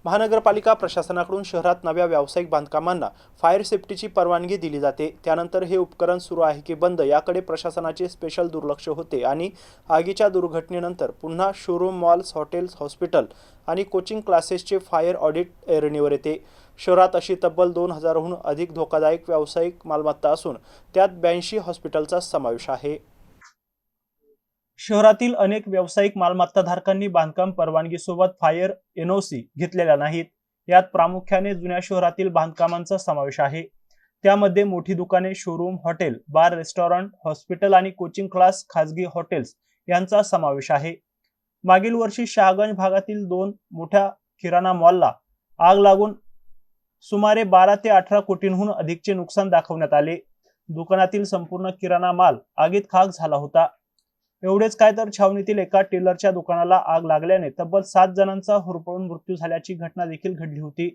महानगरपालिका प्रशासनाकडून शहरात नव्या व्यावसायिक बांधकामांना फायर सेफ्टीची परवानगी दिली जाते। त्यानंतर हे उपकरण सुरू आहे की बंद याकडे प्रशासनाचे स्पेशल दुर्लक्ष होते आणि आगीच्या दुर्घटनेनंतर पुन्हा शोरूम, मॉल्स, हॉटेल्स, हॉस्पिटल आणि कोचिंग क्लासेसचे फायर ऑडिट ऐरणीवर येते। शहरात अशी तब्बल 2000हून अधिक धोकादायक व्यावसायिक मालमत्ता असून त्यात 82 हॉस्पिटलचा समावेश आहे। शहरातील अनेक व्यावसायिक मालमत्ताधारकांनी बांधकाम परवानगीसोबत फायर एनओसी घेतलेल्या नाहीत। यात प्रामुख्याने जुन्या शहरातील बांधकामांचा समावेश आहे। त्यामध्ये मोठी दुकाने, शोरूम, हॉटेल, बार, रेस्टॉरंट, हॉस्पिटल आणि कोचिंग क्लास, खाजगी हॉटेल्स यांचा समावेश आहे। मागील वर्षी शहागंज भागातील 2 मोठ्या किराणा मॉलला आग लागून सुमारे 12 ते 18 कोटींहून अधिकचे नुकसान दाखवण्यात आले। दुकानातील संपूर्ण किराणा माल आगीत खाक झाला होता। एवढेच काय तर छावणीतील एका टेलरच्या दुकानाला आग लागल्याने तब्बल 7 जणांचा होरपळून मृत्यू झाल्याची घटना देखील घडली होती।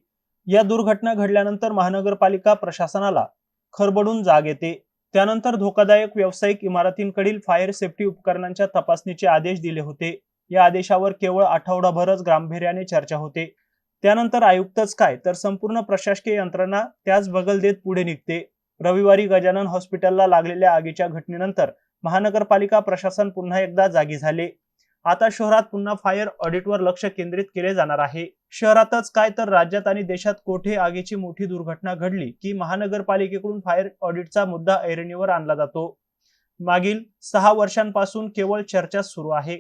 या दुर्घटना घडल्यानंतर महानगरपालिका प्रशासनाला खरबडून जाग येते। त्यानंतर धोकादायक व्यावसायिक इमारतींकडील फायर सेफ्टी उपकरणांच्या तपासणीचे आदेश दिले होते। या आदेशावर केवळ आठवडाभरच गांभीर्याने चर्चा होते। त्यानंतर आयुक्तच काय तर संपूर्ण प्रशासकीय यंत्रणा त्याच बगल देत पुढे निघते। रविवारी गजानन हॉस्पिटलला लागलेल्या आगीच्या घटनेनंतर महानगरपालिका प्रशासन पुन्हा एकदा जागी झाले। आता शहरात पुन्हा फायर ऑडिटवर लक्ष केंद्रित केले जाणार आहे। शहरातच काय तर राज्यात आणि देशात कोठे आगीची मोठी दुर्घटना घडली की महानगरपालिकेकडून फायर ऑडिटचा मुद्दा ऐरणीवर आणला जातो। मागील 6 वर्षांपासून केवळ चर्चा सुरू आहे।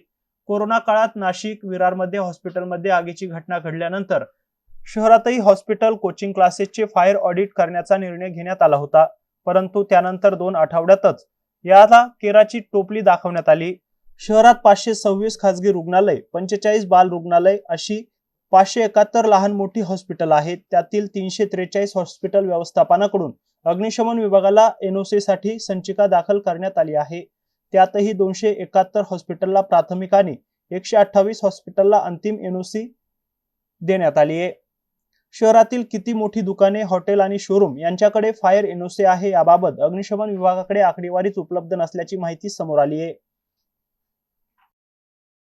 कोरोना काळात नाशिक, विरारमध्ये हॉस्पिटलमध्ये आगीची घटना घडल्यानंतर शहरातही हॉस्पिटल, कोचिंग क्लासेसचे फायर ऑडिट करण्याचा निर्णय घेण्यात आला होता। परंतु त्यानंतर 2 आठवड्यातच याला केराची टोपली दाखवण्यात आली। शहरात 526 खासगी रुग्णालय, 45 बाल रुग्णालय अशी 571 लहान मोठी हॉस्पिटल आहेत। त्यातील 343 हॉस्पिटल व्यवस्थापनाकडून अग्निशमन विभागाला एनओसी साठी संचिका दाखल करण्यात आली आहे। त्यातही 271 हॉस्पिटलला प्राथमिक आणि 128 हॉस्पिटलला अंतिम एनओसी देण्यात आली आहे। शहरातील किती मोठी दुकाने, हॉटेल आणि शोरूम यांच्याकडे फायर एनओसी आहे याबाबत अग्निशमन विभागाकडे आकडेवारीच उपलब्ध नसल्याची माहिती समोर आली आहे।